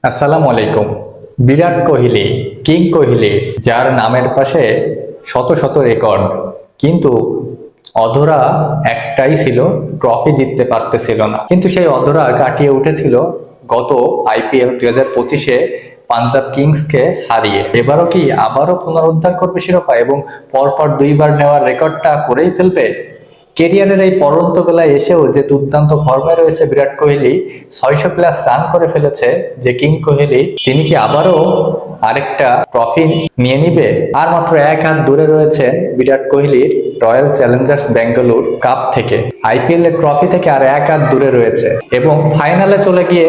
আসসালামু আলাইকুম। বিরাট কোহলি, কিং কোহলি, যার নামের পাশে শত শত রেকর্ড, কিন্তু অধরা একটাই ছিল, ট্রফি জিততে পারতেছিল না। কিন্তু সেই অধরা কাটিয়ে উঠেছিল গত আইপিএল 2025-এ পাঞ্জাব কিংসকে হারিয়ে। এবারও কি আবারও পুনরুদ্ধার করবে শিরোপা এবং পরপর দুইবার নেওয়ার রেকর্ডটা করেই ফেলবে? কেরিয়ারের এই পরন্ত বেলায় এসেও যে দুর্দান্ত ফর্মে রয়েছে বিরাট কোহলি, 600+ রান করে ফেলেছে যে কিং কোহলি, তিনি কি আবারও আরেকটা ট্রফি নিয়ে নিবে? আর মাত্র এক হাত দূরে রয়েছে বিরাট কোহলির রয়্যাল চ্যালেঞ্জার্স ব্যাঙ্গালোর কাপ থেকে, আইপিএল এর ট্রফি থেকে আর এক হাত দূরে রয়েছে এবং ফাইনালে চলে গিয়ে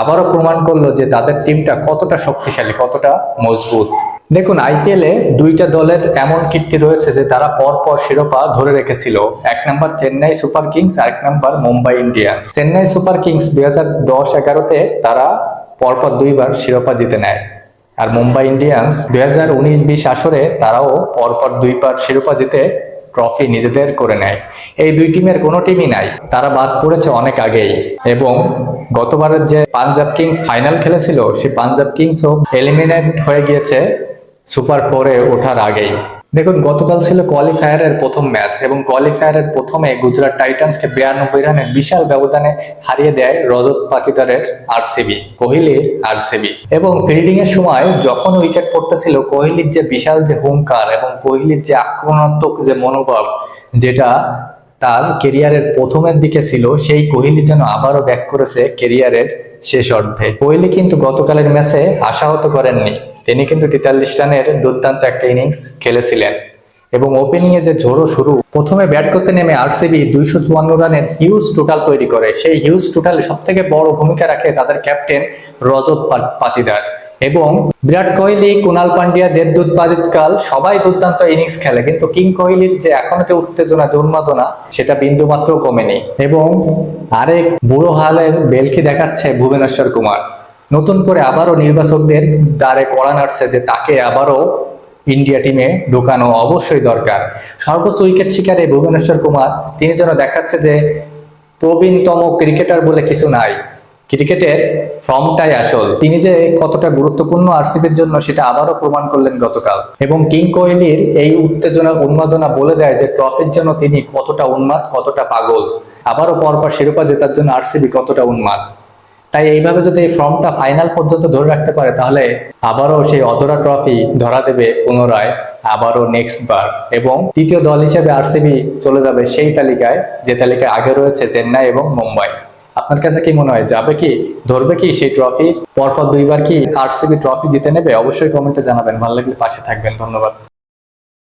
আবারও প্রমাণ করলো যে তাদের টিমটা কতটা শক্তিশালী, কতটা মজবুত। দেখুন, আইপিএল এ দুইটা দলের এমন কীর্তি রয়েছে যে তারা পরপর শিরোপা ধরে রেখেছিল। এক নাম্বার চেন্নাই সুপার কিংস, আর এক number Mumbai Indians. Chennai super kings 2010-11-তে তারা পরপর দুইবার শিরোপা জিতে নেয়, আর মুম্বাই ইন্ডিয়ান্স 2019-20 আসরে তারাও পরপর দুইবার শিরোপা জিতে ট্রফি নিজেদের করে নেয়। এই দুই টিমের কোনো টিমই নাই, তারা বাদ পড়েছে অনেক আগেই। এবং গতবারের যে পাঞ্জাব কিংস ফাইনাল খেলেছিল, সেই পাঞ্জাব কিংসও এলিমিনেট হয়ে গিয়েছে সুপার 4-এ ওঠার আগেই। দেখুন, গতকাল ছিল কোয়ালিফায়ারের প্রথম ম্যাচ এবং কোয়ালিফায়ারের প্রথমে গুজরাট টাইটান্সকে 92 রানের বিশাল ব্যবধানে হারিয়ে দেয় রজত পাতিদারের আরসিবি, কোহলির আরসিবি। এবং ফিল্ডিং এর সময় যখন উইকেট পড়তেছিল, কোহলির যে বিশাল যে হুঙ্কার এবং কোহলির যে আক্রমণাত্মক যে মনোভাব, যেটা তার কেরিয়ারের প্রথমের দিকে ছিল, সেই কোহলি যেন আবারও ব্যাক করেছে কেরিয়ারের শেষ অর্ধে। কোহলি কিন্তু গতকালের ম্যাচে আশাহত করেননি, তিনি কিন্তু 43 রানের দুর্দান্ত একটা ইনিংস খেলেছিলেন। এবং ওপেনিং এ যে ঝোড়ো শুরু, প্রথমে ব্যাট করতে নেমে আরসিবি 254 রানের হিউজ টোটাল তৈরি করে। সেই হিউজ টোটালে সব থেকে বড় ভূমিকা রাখে তাদের ক্যাপ্টেন রজত পাতিদার। এবং বিরাট কোহলি, কুনাল পান্ডিয়া, দেবদূত পাদিক্কাল সবাই দুর্দান্ত ইনিংস খেলে, কিন্তু কিং কোহলির যে এখনো যে উত্তেজনা, উন্মাদনা, সেটা বিন্দু মাত্র কমেনি। এবং আরেক বুড়ো হালের বেলকি দেখাচ্ছে ভুবনেশ্বর কুমার। নতুন করে আবারও নির্বাচকদের দ্বারে কড়া নাড়ছে যে তাকে আবারও ইন্ডিয়া টিমে ঢোকানো অবশ্যই দরকার। সর্বোচ্চ উইকেট শিকারে ভুবনেশ্বর কুমার, তিনি যেন দেখাচ্ছে যে প্রবীণতম ক্রিকেটার বলে কিছু নাই, ক্রিকেটের ফর্মটাই আসল। তিনি যে কতটা গুরুত্বপূর্ণ আরসিবির জন্য, সেটা আবারও প্রমাণ করলেন গতকাল। এবং কিং কোহলির এই উত্তেজনা, উন্মাদনা বলে দেয় যে ট্রফির জন্য তিনি কতটা উন্মাদ, কতটা পাগল, আবারও পরপর শিরোপা জেতার জন্য আরসিবি কতটা উন্মাদ। তাই এইভাবে যদি এই ফর্মটা ফাইনাল পর্যন্ত ধরে রাখতে পারে, তাহলে আবারও সেই অধরা ট্রফি ধরা দেবে পুনরায় আবারও নেক্সট বার। এবং তৃতীয় দল হিসেবে আরসিবি চলে যাবে সেই তালিকায়, যে তালিকায় আগে রয়েছে চেন্নাই এবং মুম্বাই। আপনার কাছে কি মনে হয়, যাবে কি, ধরবে কি সেই ট্রফি? পরপর দুইবার কি আরসিবি ট্রফি জিতে নেবে? অবশ্যই কমেন্টে জানাবেন। ভালো লাগলে পাশে থাকবেন। ধন্যবাদ।